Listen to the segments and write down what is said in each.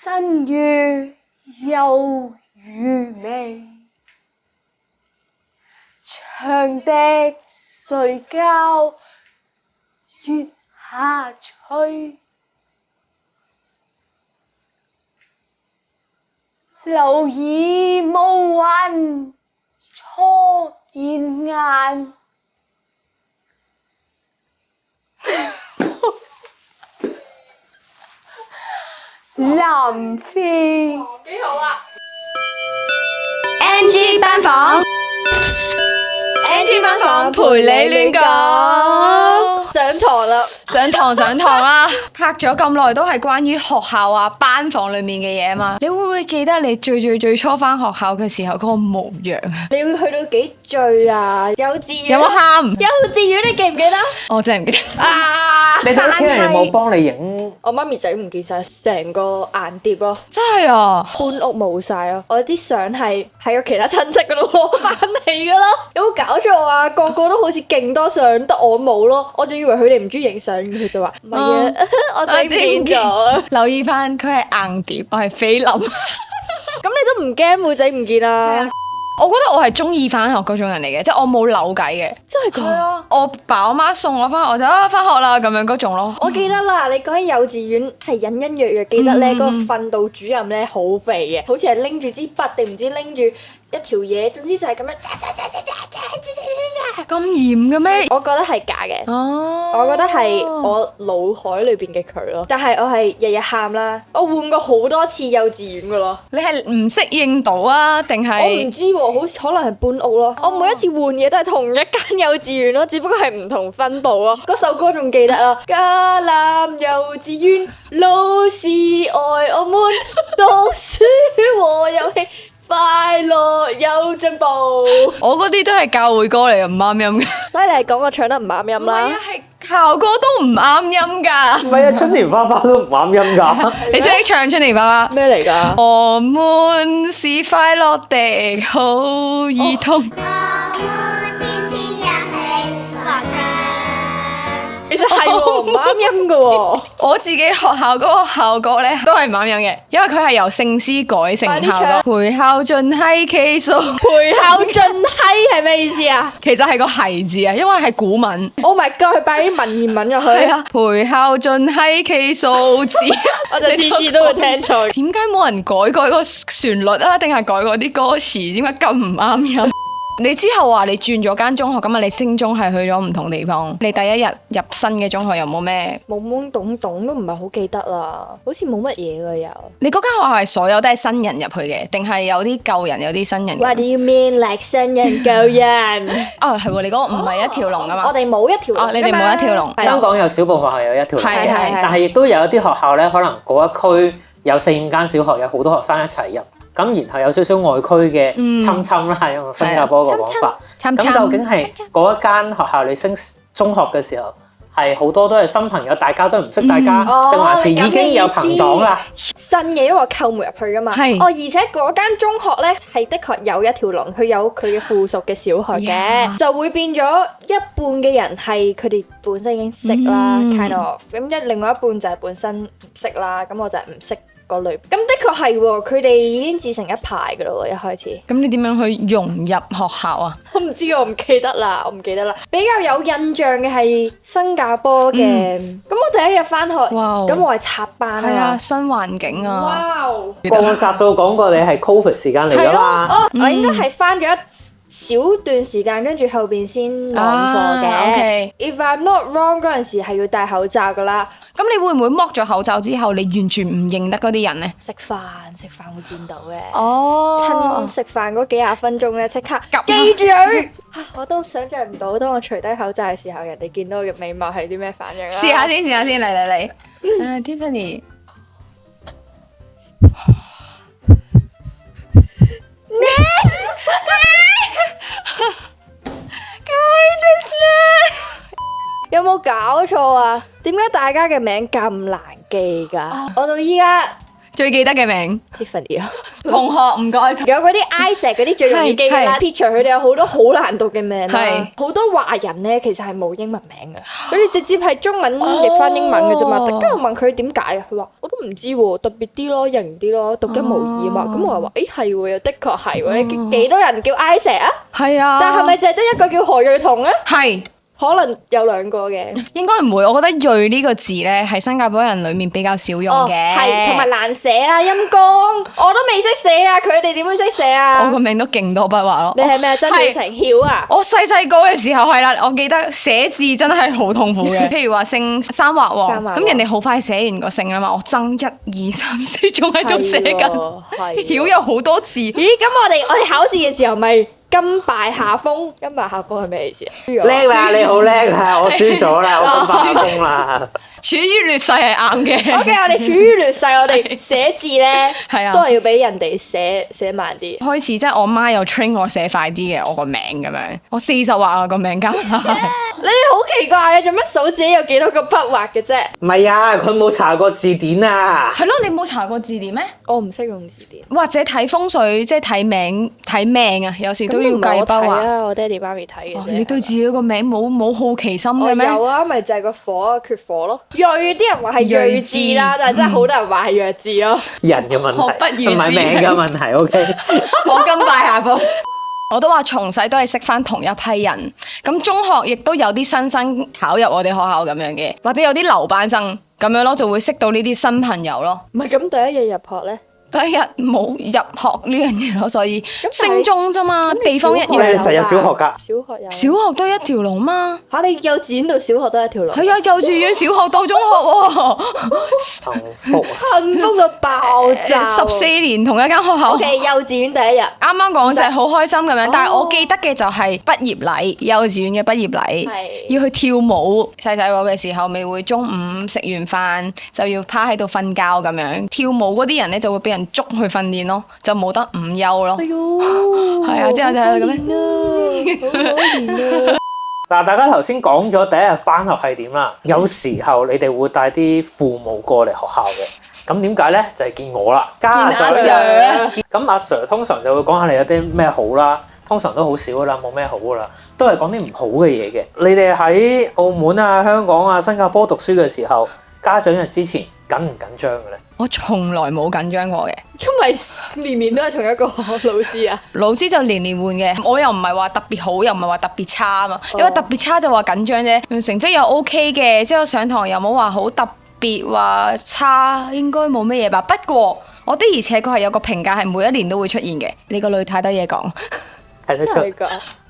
身如又如味，長笛睡覺月下吹，留意無雲初見眼。南非幾好啊 ！NG 班房 ！NG 班房陪你亂講，上堂啦！上堂啦！拍咗咁耐都係關於學校啊班房裏面嘅嘢啊嘛。你會唔會記得你最初返學校嘅時候嗰個模樣啊？你會去到幾醉啊？幼稚園有冇喊？幼稚園你記唔記得？我真係唔記得。啊！你哋屋企人有冇幫你影？我媽咪仔唔見晒成個硬碟咯，真係啊！搬屋冇晒咯，我啲相係喺個其他親戚嗰度攞翻嚟噶咯，有冇搞錯啊？個個都好似勁多相，得我冇咯，我仲以為佢哋唔中意影相，佢就話唔係啊，我整唔見咗。留意翻佢係硬碟，我係菲林。咁你都唔驚妹仔唔見啊？我覺得我係中意翻學嗰種人嚟嘅，即係我冇扭計嘅。真係㗎？係啊，我爸我媽送我翻學，我就翻學啦咁樣嗰種咯。我記得啦，你講起幼稚園係隱隱約約記得咧，嗰個訓導主任咧好肥嘅，好似係拎住支筆定唔知拎住一條嘢，總之就係咁樣。咁嚴嘅咩？我覺得係假嘅。哦，我覺得係我腦海裏邊嘅佢咯，但係我係日日喊啦，我換過好多次幼稚園噶咯。你係唔適應到啊，定係？我唔知喎，好似可能係搬屋咯。我每一次換嘢都係同一間幼稚園咯，只不過係唔同分部咯。嗰首歌仲記得啊，迦南幼稚園老師愛我們，讀書和遊戲快樂有進步。我嗰啲都係教會歌嚟嘅，唔啱音嘅。所以你係講我唱得唔啱音啦。係校歌都唔啱音㗎。唔係啊，春田花花都唔啱音㗎。你識唔識唱春田花花？咩嚟㗎？我們是快樂的好兒童。其實係喎，唔啱音㗎喎。我自己學校嗰個校歌咧都係唔啱音嘅，因為佢係由聖詩改成校歌。陪孝盡係其數，陪孝盡係係咩意思啊？其實係個係字啊，因為係古文。Oh my god！佢擺啲文言文入去。係啊，陪孝盡係其數字。我就次次都會聽錯。點解冇人改個旋律啊？定係改嗰啲歌詞？點解咁唔啱音？你之後話你轉咗間中學，咁啊你升中係去咗唔同地方。你第一日入新嘅中學有冇咩？懵懵懂懂都唔係好記得啦，好似冇乜嘢㗎又。你嗰間學校係所有都係新人入去嘅，定係有啲舊人有啲新人？What do you mean like 新人舊人？哦係喎，你嗰個唔係一條龍啊嘛。我哋冇一條龍。你哋冇一條龍。香港有少部分學校有一條龍嘅，係但係亦都有一啲學校咧，可能嗰一區有4-5間小學，有好多學生一齊入。咁然後有少少外區嘅侵侵啦，用新加坡個講法。咁究竟係嗰一間學校你升中學嘅時候，係好多都係新朋友，大家都唔識大家，定還是已經有朋黨啦？新嘅，因為我扣門入去噶嘛。係。而且嗰間中學咧係的確有一條龍，佢有佢嘅附屬嘅小學嘅，就會變咗一半嘅人係佢哋本身已經識啦，kind of。咁另外一半就係本身唔識啦，咁我就係唔識。嗰類咁的確係喎，佢哋已經自成一派噶咯喎，一開始。咁你點樣去融入學校啊？我唔知，我唔記得啦，比較有印象嘅係新加坡嘅。咁我第一日返學，咁我係插班係啊，新環境啊。哇！個集數講過你係 Covid 時間嚟㗎嘛？我應該係返咗一小段時間，跟住後邊先網課嘅。If I'm not wrong，嗰陣時係要戴口罩噶啦。咁你會唔會剝咗口罩之後，你完全唔認得嗰啲人呢？食飯會見到嘅。哦，趁食飯嗰幾廿分鐘咧，即刻記住佢。我都想象唔到，當我除低口罩嘅時候，人哋見到我嘅美貌係啲咩反應啦。試下先，嚟。Tiffany。有冇搞錯啊？點解大家嘅名咁難記㗎？我到依家最記得嘅名 Tiffany 啊，同學唔該。有嗰啲 Isaac 嗰啲最容易記嘅啦。撇除佢哋有好多好難讀嘅名啦，好多華人咧其實係冇英文名嘅，佢哋直接係中文譯翻英文嘅啫嘛。跟住我問佢點解啊，佢話我都唔知喎，特別啲咯，型啲咯，獨一無二嘛。咁我又話誒係喎，又的確係喎。你幾多人叫 Isaac 啊？係啊，但係咪淨係得一個叫何瑞彤啊？係。可能有兩個嘅，應該唔會。我覺得瑞呢個字咧，係新加坡人裡面比較少用嘅，係同埋難寫啊，陰公，我都未識寫啊，佢哋點會識寫啊？我個名都勁多筆畫咯。你係咩曾小晴曉啊？我細個嘅時候係啦，我記得寫字真係好痛苦嘅。譬如話姓三畫喎，咁人哋好快寫完個姓啦嘛，我爭1、2、3、4仲喺度寫緊，曉有好多字。咦？咁我哋考試嘅時候咪？甘拜下風，甘拜下風係咩意思啊？叻啦，你好叻啦，我輸咗啦，我甘拜下風啦。處於劣勢係啱嘅。OK，我哋處於劣勢，我哋寫字咧，都係要俾人哋寫慢啲。開始即係我媽又 train 我寫快啲嘅，我個名咁樣，我40畫啊個名加。你哋好奇怪啊！做乜數自己有幾多個筆畫嘅啫？唔係啊，佢冇查過字典啊。係咯，你冇查過字典咩？我唔識用字典。或者睇風水，即係睇名睇命啊，有時都要計筆畫啊。我爹哋媽咪睇嘅啫。你對自己個名冇好奇心嘅咩？有啊，咪就係個火缺火咯。鋭啲人話係鋭字啦，但係真係好多人話係弱字咯。人嘅問題，唔係命嘅問題。OK，我甘拜下風。我都話從細都係識翻同一批人，咁中學亦都有啲新生考入我哋學校咁樣嘅，或者有啲留班生咁樣咯，就會識到呢啲新朋友咯。唔係咁第一日入學咧？第一日冇入學呢樣嘢咯，所以升中啫嘛，地方一樣。你實有小學㗎？小學都係一條龍嘛。嚇！你幼稚園到小學都係一條龍？係啊，幼稚園、小學到中學喎。幸福到爆炸！14年同一間學校。OK，幼稚園第一日。啱啱講就係好開心咁樣，但係我記得嘅就係畢業禮，幼稚園嘅畢業禮，要去跳舞。細個嘅時候，咪會中午食完飯就要趴喺度瞓覺咁樣。跳舞嗰啲人咧就會俾人捉去訓練咯，就冇得午休咯。哎呦，係啊，之後就係咁樣。嗱，大家頭先講咗第一日返學係點啦，有時候你哋會帶啲父母過嚟學校嘅，咁點解咧？就係見我啦，家長嘅。咁阿 Sir 通常就會講下你有啲咩好啦，通常都好少噶啦，冇咩好噶啦，都係講啲唔好嘅嘢嘅。你哋喺澳門啊、香港啊、新加坡讀書嘅時候，家長日之前緊唔緊張嘅咧？我從來冇緊張過嘅，因為年年都係同一個老師啊。老師就年年換嘅，我又唔係話特別好，又唔係話特別差啊嘛。因為特別差就話緊張啫，成績又 OK 嘅，之後上堂又冇話好特別話差，應該冇咩嘢吧。不過我的而且確係有個評價係每一年都會出現嘅。你個女太多嘢講，睇得出。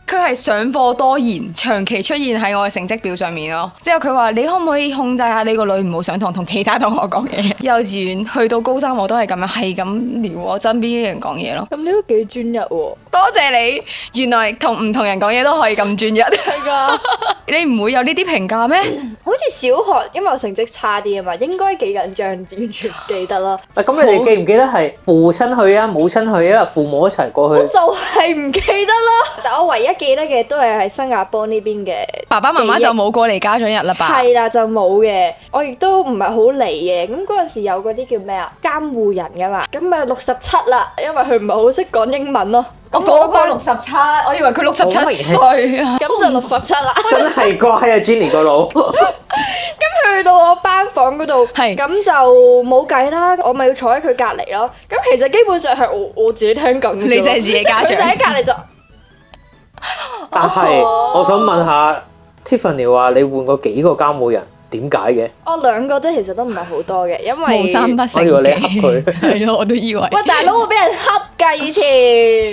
佢係上課多言，長期出現喺我嘅成績表上面咯。之後佢話：你可唔可以控制下你個女唔好上堂同其他同學講嘢？幼稚園去到高三我都係咁樣，係咁撩我身邊啲人講嘢咯。咁你都幾專一喎！多謝你，原來同唔同人講嘢都可以咁專一。係㗎，你唔會有呢啲評價咩？好似小學，因為我成績差啲啊嘛，應該幾緊張，完全唔記得啦。咁你哋記唔記得係父親去啊、母親去啊、父母一齊過去？我就係唔記得咯。但我唯一記得嘅都係喺新加坡呢邊嘅。爸爸媽媽就冇過嚟家長日啦吧？係啦，就冇嘅。我亦都唔係好嚟嘅。咁嗰陣時有嗰啲叫咩啊？監護人㗎嘛。咁咪67啦，因為佢唔係好識講英文咯。我嗰個67，我以為佢67歲啊。咁就67啦。真係乖啊 Jenny 個腦。咁去到我班房嗰度，咁就冇計啦。我咪要坐喺佢隔離咯。咁其實基本上係我自己聽緊嘅。你就係自己家長。佢就喺隔離就。但係我想問下 Tiffany 話你換過幾個監護人？點解嘅？我2個啫，其實都唔係好多嘅，因為無三不成。我以為你恰佢。係咯，我都以為。喂，大佬會俾人恰㗎以前。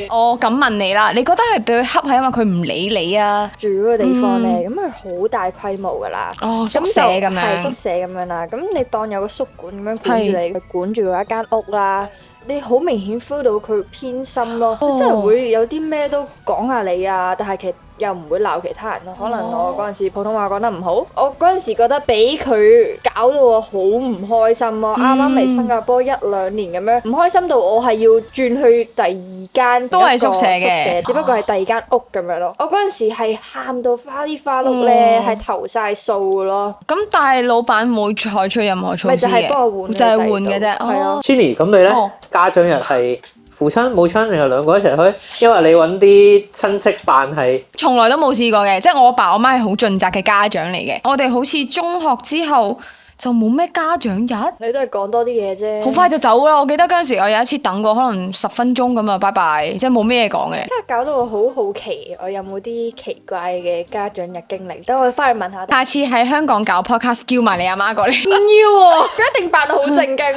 我咁問你啦，你覺得係俾佢恰係因為佢唔理你啊？住嗰個地方咧，咁係好大規模㗎啦。哦，宿舍咁樣。係宿舍咁樣啦，咁你當有個宿管咁樣管住你，佢管住嗰一間屋啦。你好明顯 feel 到佢偏心咯，即係會有啲咩都講下你啊，但係其實又唔會鬧其他人咯。可能我嗰陣時普通話講得唔好，我嗰陣時覺得俾佢搞到我好唔開心咯。啱啱嚟新加坡1-2年咁樣，唔開心到我係要轉去第二間都係宿舍嘅，只不過係第二間屋咁樣咯。我嗰陣時係喊到花哩花碌咧，係投晒數咯。咁但係老闆冇採取任何措施嘅，就係幫我換，就係換嘅啫。係啊。Jenny，咁你咧家長日係父親母親定係兩個一齊去？因為你揾啲親戚扮係，從來都冇試過嘅，即係我爸我媽係好盡責嘅家長嚟嘅。我哋好似中學之後就冇咩家長日，你都係講多啲嘢啫。好快就走啦！我記得嗰陣時我有一次等過可能10分鐘咁啊，拜拜，即係冇咩嘢講嘅。真係搞到我好好奇，我有冇啲奇怪嘅家長日經歷？等我翻去問下。下次喺香港搞 podcast，叫埋你阿媽過嚟。唔要喎，佢一定扮到好正經。咩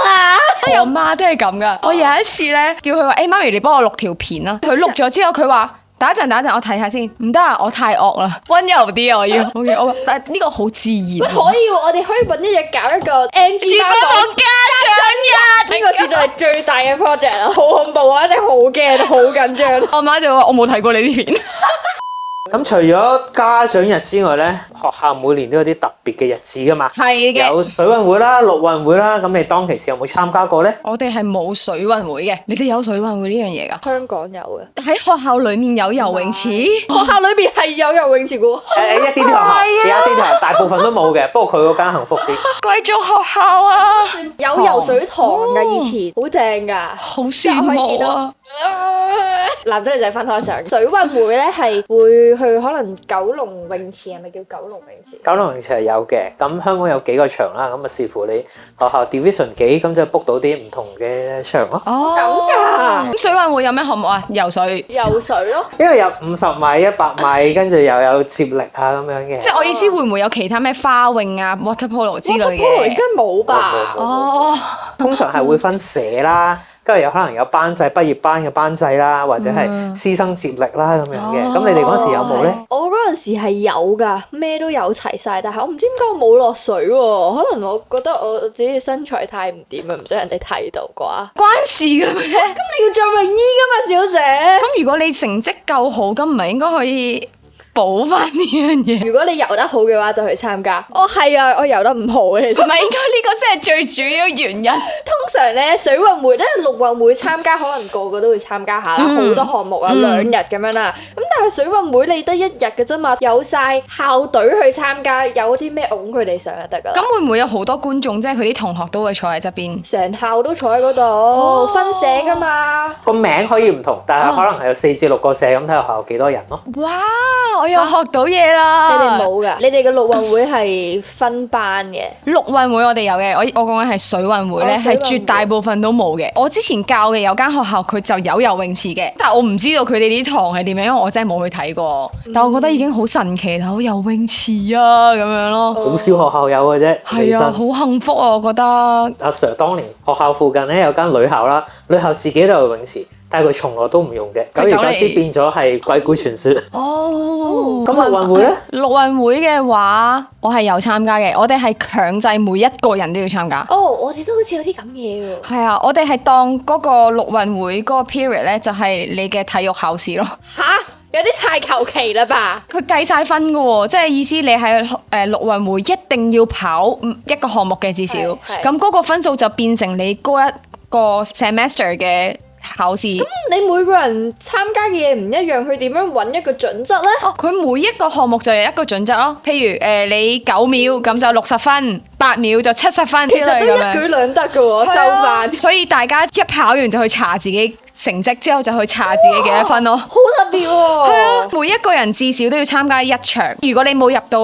話？我阿媽都係咁噶。我有一次咧，叫佢話：媽咪，你幫我錄條片啦。佢錄咗之後，佢話：等一陣，我睇下先。唔得啊，我太惡啦，溫柔啲啊，我要。OK， 但係呢個好自然。可以喎，我哋可以揾一日搞一個 NG 班房家長日，呢個絕對係最大嘅 project 啦，好恐怖啊！一定好驚，好緊張。我媽就話：我冇睇過你啲片。咁除咗家長日之外咧，學校每年都有啲特別嘅日子噶嘛。係嘅。有水運會啦、陸運會啦，咁你當其時有冇參加過咧？我哋係冇水運會嘅，你哋有水運會呢樣嘢㗎？香港有嘅，喺學校裡面有游泳池，學校裏邊係有游泳池嘅喎。一啲學校，有一啲學校，大部分都冇嘅。不過佢嗰間幸福啲。貴族學校啊，有游水堂㗎，以前好正㗎，好羨慕啊！男仔女仔分開上。水運會咧係會去可能九龍泳池，係咪叫九龍泳池？九龍泳池係有嘅，咁香港有幾個場啦，咁啊視乎你學校 division 幾，咁就 book 到啲唔同嘅場咯。哦，咁㗎。咁水運會有咩項目啊？游水。游水咯。因為有50米、100米，跟住又有接力啊咁樣嘅。即係我意思，會唔會有其他咩花泳啊、water polo 之類嘅？ water polo 應該冇吧？哦，通常係會分社啦。跟住有可能有班制、畢業班嘅班制啦，或者係師生接力啦咁樣嘅。咁你哋嗰時有冇咧？我嗰陣時係有㗎，咩都有齊晒，但係我唔知點解我冇落水喎。可能我覺得我自己身材太唔掂啊，唔想人哋睇到啩。關事嘅咩？咁你要着泳衣㗎嘛，小姐。咁如果你成績夠好，咁唔係應該可以補翻呢樣嘢？如果你游得好嘅話，就去參加。哦，係啊，我游得唔好嘅，唔係應該呢個先係最主要原因。通常咧水運會咧陸運會參加，可能個個都會參加下啦，好多項目啊，2日咁樣啦。咁但係水運會你得1日嘅啫嘛，有晒校隊去參加，有啲咩擁佢哋上就得㗎啦。咁會唔會有好多觀眾，即係佢啲同學都會坐喺側邊？成校都坐喺嗰度，分社㗎嘛。個名可以唔同，但係可能係有4至6個社，咁睇下學校幾多人咯。哇！我又學到嘢啦！你哋冇㗎，你哋嘅陸運會係分班嘅。陸運會我哋有嘅，我講緊係水運會咧，係絕大部分都冇嘅。我之前教嘅有間學校佢就有游泳池嘅，但係我唔知道佢哋啲堂係點樣，因為我真係冇去睇過。但我覺得已經好神奇啦，有游泳池啊咁樣咯。好少學校有嘅啫，係啊，好幸福啊！我覺得。阿 Sir 當年學校附近咧有間女校啦，女校自己都有游泳池。但係佢從來都唔用嘅，久而久之變咗係鬼故傳說。哦，咁陸運會咧？陸運會嘅話，我係有參加嘅。我哋係強制每一個人都要參加。哦，我哋都好似有啲咁嘢喎。係啊，我哋係當嗰個陸運會嗰個 period 咧，就係你嘅體育考試咯。吓？有啲太求其啦吧？佢計晒分㗎喎，即係意思你喺陸運會一定要跑一個項目嘅至少，咁嗰個分數就變成你嗰一個 semester 嘅考試。咁你每個人參加嘅嘢唔一樣，佢點樣揾一個準則咧？哦，佢每一個項目就有一個準則咯。譬如你9秒咁就60分，8秒就70分之類咁樣。其實都一舉兩得㗎喎，收翻。所以大家一跑完就去查自己成績，之後就去查自己幾多分咯。好特別喎！係啊，每一個人至少都要參加1場。如果你冇入到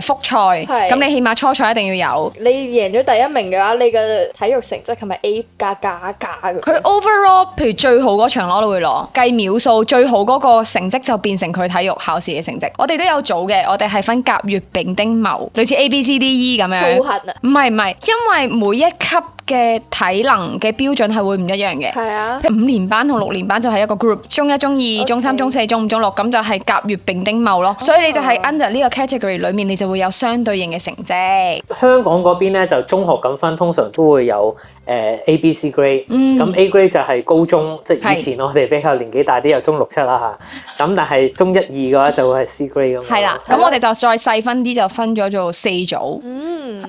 複賽，咁你起碼初賽一定要有。你贏咗第1名嘅話，你嘅體育成績係咪 A 加加加嘅？佢 overall 譬如最好嗰場攞都會攞，計秒數最好嗰個成績就變成佢體育考試嘅成績。我哋都有組嘅，我哋係分甲乙丙丁戊，類似 A B C D E 咁樣。操行啊！唔係，因為每一級嘅體能嘅標準係會唔一樣嘅。係啊， 5年班同6年班就係一個 group， 中1、中2、中3、中4、中5、中6，咁就係甲乙丙丁戊咯。所以你就係 under 呢個 category 裏面，你就會有相對應嘅成績。香港嗰邊咧就中學咁分，通常都會有A、B、C grade。咁 A grade 就係高中，即係以前我哋比較年紀大啲，有中6、7啦嚇。咁但係中1、2嘅話就會係 C grade 咁。係啦，咁我哋就再細分啲，就分咗做4組。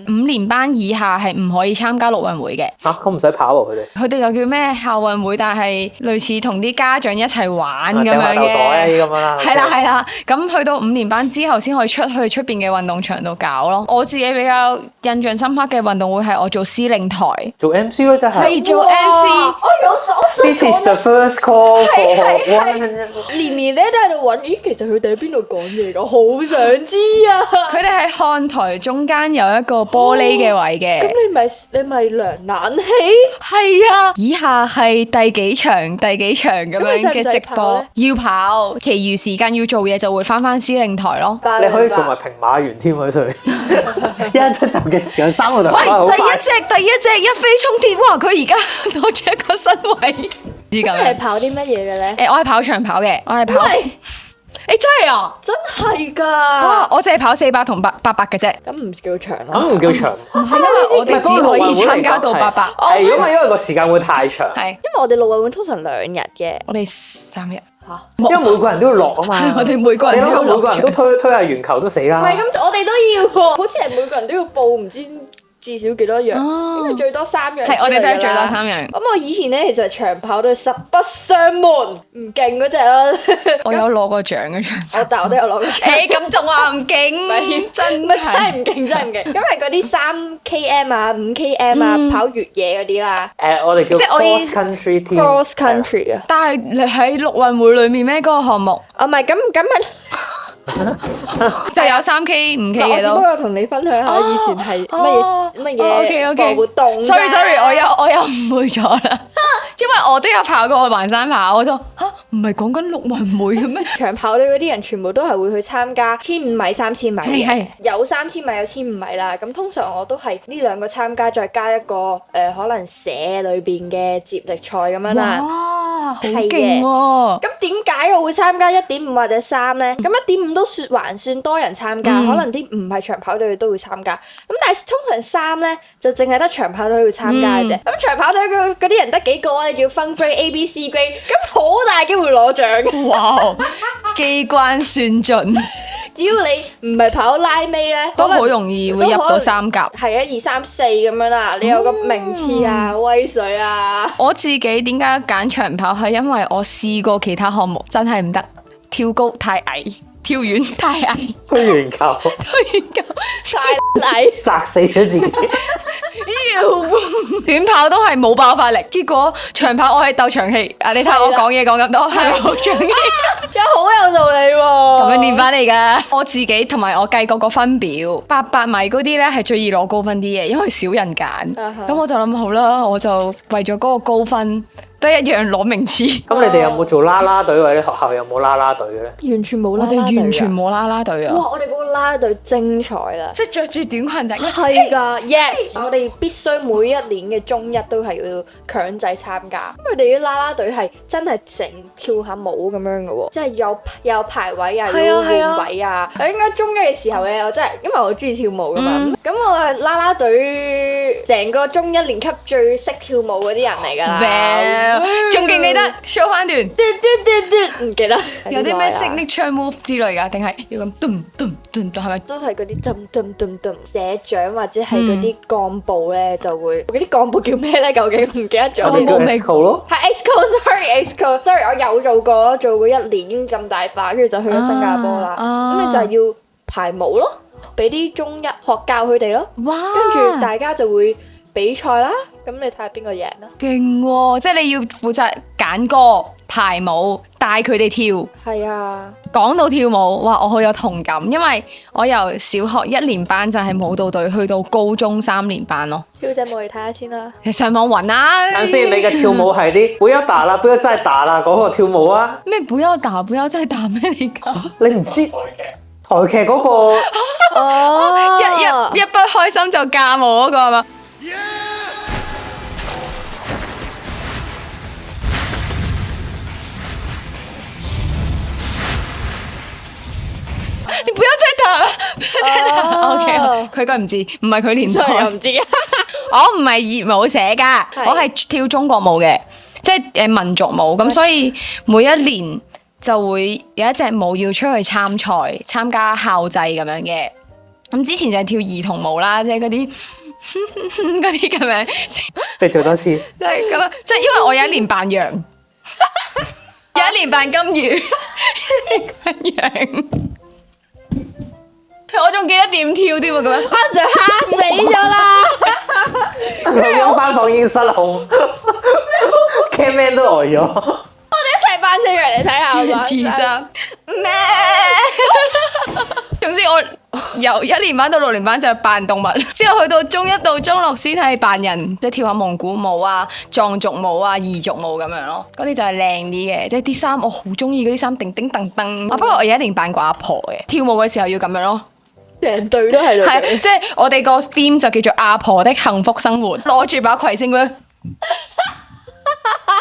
5年班以下係唔可以參加陸運會嘅。嚇，咁唔使跑喎佢哋。佢哋就叫咩校運會，但係類似同啲家長一齊玩咁樣掟下豆袋嘅。咁樣啦。係啦係啦，咁去到5年班之後先可以出去出邊嘅運動場度搞咯。我自己比較印象深刻嘅運動會係我做司令台，做 MC 咯，真係。係做 MC。 This is the first call for one。年年咧都喺度揾，咦，其實佢哋喺邊度講嘢㗎？好想知啊！佢哋喺看台中間有一個玻璃嘅位嘅。咁你咪涼冷氣？係啊，以下係第幾場咁樣嘅直播，要跑，其餘時間要做嘢就會翻司令台咯。你可以做埋平馬員添喎，佢一出閘嘅時候3個就跑得好快。第一隻一飛沖天，哇！佢而家攞住一個身位，知咁你係跑啲乜嘢嘅咧？我係跑長跑嘅，我係跑。真係啊！真係㗎！我淨係跑400同800嘅啫。咁唔叫長咯。咁唔叫長。係因為我哋只可以參加到800。係如果唔係因為個時間會太長。係，因為我哋陸運會通常2日嘅。我哋3日。因為每個人都要落啊嘛。我哋每個人你諗下，每個人都推下圓球都死啦。唔係咁，我哋都要喎。好似係每個人都要報唔知至少幾多樣，因為最多3樣。係，我哋都係最多3樣。咁我以前咧其實長跑都係實不相瞞，唔勁嗰隻咯。我有攞過獎嘅獎。但我都有攞過獎。咁仲話唔勁？真係唔勁，真係唔勁。因為嗰啲3 km 啊、5 km 啊、跑越野嗰啲啦。我哋叫 cross country team。cross country 啊。但係你喺陸運會裡面咩嗰個項目？唔係咁咪。就有3K、5K 嘅都。我只不過同你分享下以前係乜嘢活動。Sorry，我又誤會咗啦。因為我都有跑過環山跑，我就唔係講緊陸運會嘅咩？長跑隊嗰啲人全部都係會去參加1500米、3000米嘅，有3000米有1500米啦。咁通常我都係呢2個參加，再加一個可能社裏邊嘅接力賽咁樣啦。哇，好勁喎！咁點解我會參加1.5或者3咧？咁1.5都還算多人參加，可能啲唔係長跑隊都會參加。咁但係通常3咧就淨係得長跑隊會參加嘅啫。咁長跑隊嗰啲人得幾個啊？你仲要分 grade A、B、C grade， 咁好大機會攞獎嘅。哇！機關算盡，只要你唔係跑拉尾咧，都好容易會入到3甲。係啊，2、3、4咁樣啦，你有個名次啊、威水啊。我自己點解揀長跑係因為我試過其他項目真係唔得，跳高太矮。跳遠太矮，推圓球，太矮，砸死咗自己。短跑都係冇爆發力，結果長跑我係鬥長氣。你睇下我講嘢講咁多，係咪好長氣？好有道理喎。咁樣練翻嚟㗎。我自己同埋我計過個分表，800米嗰啲咧係最易攞高分啲嘅，因為少人揀。咁我就諗好啦，我就為咗嗰個高分。都一樣攞名次。咁你哋有冇做啦啦隊或者學校有冇啦啦隊嘅咧？完全冇啦啦隊，我哋完全冇啦啦隊啊！哇！我哋嗰個啦啦隊精彩啦，即係着住短裙仔。係㗎，yes！我哋必須每一年嘅中一都係要強制參加。咁佢哋啲啦啦隊係真係成跳下舞咁樣嘅喎，即係有排位啊，要換位啊。我應該中一嘅時候咧，我真係因為我中意跳舞㗎嘛。咁我係啦啦隊成個中一年級最識跳舞嗰啲人嚟㗎啦。仲記唔記得 show 翻段？唔記得。有啲咩 signature move 之類㗎？定係要咁咚咚咚咚係咪？都係嗰啲咚咚咚咚社長或者係嗰啲幹部咧就會嗰啲幹部叫咩咧？究竟唔記得咗。我哋叫 EXCO 咯。係 EXCO，sorry，我有做過1年已經咁大把，跟住就去咗新加坡啦。咁你就係要排舞咯，俾啲中一學教佢哋咯。哇！跟住大家就會比賽啦。咁你睇下邊個贏啦？勁喎！即係你要負責揀歌、排舞、帶佢哋跳。係啊！講到跳舞，哇！我好有同感，因為我由小學1年班就係舞蹈隊，去到高中3年班咯。跳隻舞嚟睇下先啦。你上網揾啦。等先，你嘅跳舞係啲不要打啦，不要真係打啦嗰個跳舞啊？咩不要打，不要真係打咩嚟㗎？你唔知台劇嗰個？哦，一不開心就嫁舞嗰個係嘛？ O K， 佢梗唔知，唔係佢年代又唔知啊。我唔係熱舞社㗎，係我係跳中國舞嘅，即係民族舞。咁所以每一年就會有一隻舞要出去參賽，參加校際咁樣嘅。咁之前就係跳兒童舞啦，即係嗰啲嗰啲咁樣。你做多次。即係咁樣，即係因為我有一年扮羊，有一年扮金魚，一年扮羊。我仲記得點跳添喎，咁樣班長嚇死咗啦！錄音班房已經失控，cameraman 都呆咗。我哋一齊扮隻羊嚟睇下好嘛？自殺咩？總之我由1年班到6年班就係扮動物，之後去到中1到中6先係扮人，即係跳下蒙古舞啊、藏族舞啊、彝族舞咁樣咯。嗰啲就係靚啲嘅，即係啲衫我好中意嗰啲衫，叮叮噔噔。不過我有一年扮過阿婆嘅，跳舞嘅時候要咁樣咯。成隊都係係，即係我哋個 theme 就叫做阿婆的幸福生活，攞住把葵青咁樣。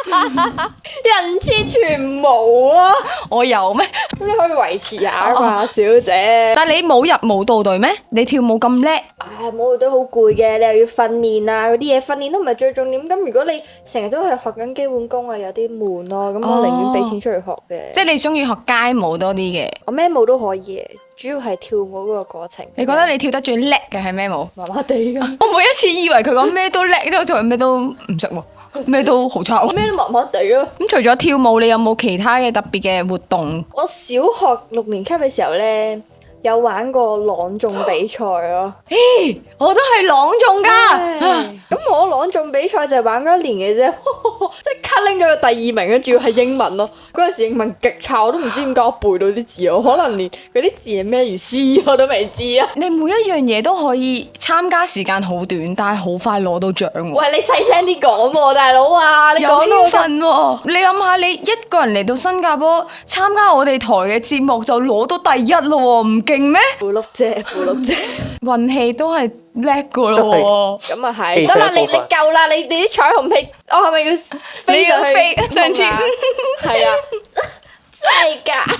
人設全無啊！我有咩？咁你可以維持下嘛，小姐。但係你冇入舞蹈隊咩？你跳舞咁叻，舞蹈都好攰嘅，你又要訓練啊，嗰啲嘢訓練都唔係最重點。咁如果你成日都係學緊基本功啊，有啲悶咯。咁我寧願俾錢出去學嘅。即係你中意學街舞多啲嘅。我咩舞都可以嘅，主要係跳舞嗰個過程。你覺得你跳得最叻嘅係咩舞？麻麻地㗎。我每一次以為佢講咩都叻，之後做咩都唔識喎，咩都好差喎。咩都麻麻地咯。咁除咗跳舞，你有冇其他嘅特別嘅活動？我小學6年級嘅時候咧，有玩過朗誦比賽咯。我都係朗誦㗎。咁我朗誦比賽就係玩嗰一年嘅啫，即刻拎咗個第2名嘅，主要係英文咯。嗰陣時英文極差，我都唔知點解我背到啲字，我可能連嗰啲字係咩意思我都未知啊。你每一樣嘢都可以參加時間好短，但係好快攞到獎喎。喂，你細聲啲講喎，大佬啊！你有講到天分喎！你諗下，你一個人嚟到新加坡參加我哋台嘅節目就攞到第1咯喎，唔勁咩？符碌姐，運氣都係叻噶咯喎！咁啊係。技術得啦，你一部分夠啦，你啲彩虹屁，我係咪要飛上去？飛上次係啊，真係㗎。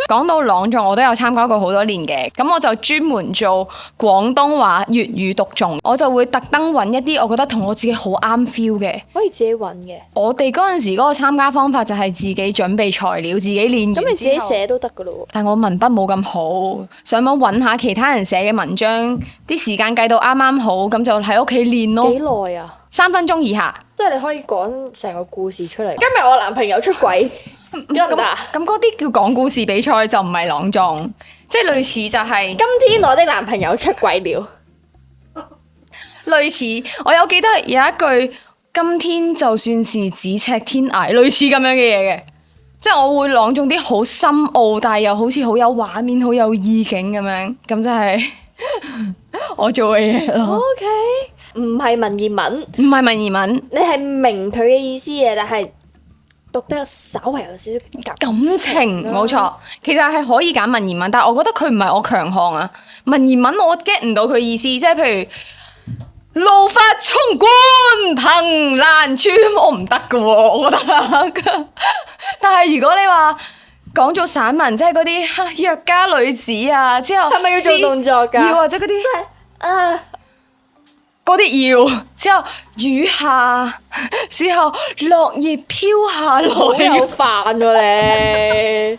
講到朗誦，我都有參加過好多年嘅，咁我就專門做廣東話粵語讀誦，我就會特登揾一啲我覺得同我自己好啱 feel 嘅。可以自己揾嘅。我哋嗰陣時嗰個參加方法就係自己準備材料，自己練完之後。咁你自己寫都得㗎咯喎。但我文筆冇咁好，上網揾下其他人寫嘅文章，啲時間計到啱啱好，咁就喺屋企練咯。幾耐啊？3分鐘以下。即係你可以講成個故事出嚟。今日我男朋友出軌，得唔得啊？咁嗰啲叫講故事比賽，就唔係朗誦，即係類似就係、今天我的男朋友出軌了。類似，我有記得有一句今天就算是咫尺天涯，類似咁樣嘅嘢嘅，即係我會朗誦啲好深奧，但係又好似好有畫面、好有意境咁樣，咁就係我做嘅嘢咯。OK，唔係文言文，唔係文言文，你係明佢嘅意思嘅，但係讀得稍微有少少感情冇錯，其實係可以揀文言文，但係我覺得佢唔係我強項啊。文言文我 get 唔到佢意思，即係譬如怒髮衝冠，憑欄處，我唔得㗎喎，我覺得。但係如果你話講做散文，即係嗰啲弱家女子啊，之後係咪要做動作㗎？要或者嗰啲嗰啲要，之後雨下，之後落葉飄下好來，有範喎你，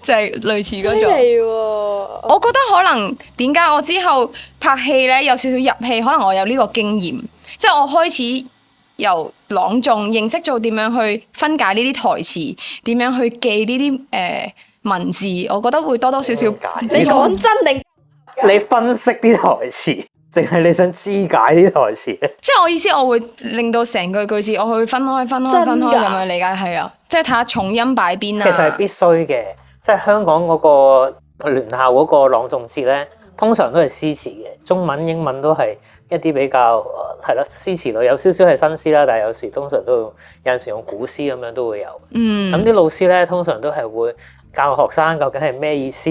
就係類似嗰犀種。利喎！我覺得可能點解我之後拍戲咧有少少入戲，可能我有呢個經驗，即係我開始由朗誦認識做點樣去分解呢啲台詞，點樣去記呢啲文字，我覺得會多多少少。你講真定？你分析啲台詞，定係你想肢解啲台詞咧？即係我意思，我會令到成句句子我去分開咁樣理解，係啊，即係睇下重音擺邊啊。其實係必須嘅，即係香港嗰個聯校嗰個朗誦節咧，通常都係詩詞嘅，中文、英文都係一啲比較係咯詩詞類，有少少係新詩啦，但係有時通常都有陣時用古詩咁樣都會有。咁啲老師咧通常都係會教學生究竟係咩意思，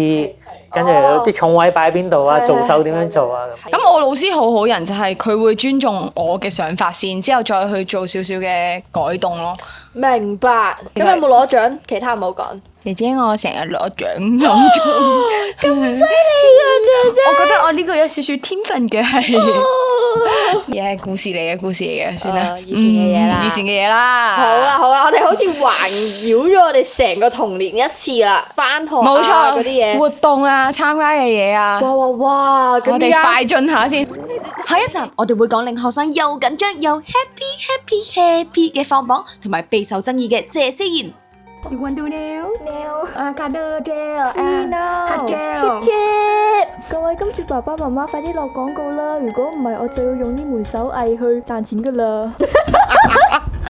跟住啲重位擺喺邊度啊，做手點樣做啊咁。咁我老師好好人，就係佢會尊重我嘅想法先，之後再去做少少嘅改動咯。明白。咁有冇攞獎？其他唔好講。姐姐我成日攞獎攞獎，咁犀利啊，姐姐！我覺得我呢個有少少天分嘅係，嘢係故事嚟嘅，算啦，以前嘅嘢啦，以前嘅嘢啦。好啦，我哋好似環繞咗我哋成個童年一次啦，返學冇錯嗰啲嘢，活動啊，參加嘅嘢啊，哇！我哋快進下先。下一集我哋會講令學生又緊張又 happy 嘅放榜，同埋備受爭議嘅謝思妍。You want to nail？ Cuddle gel， hot gel。各位跟住爸爸媽媽快啲落廣告啦！如果唔係，我就要用呢門手藝去賺錢噶啦。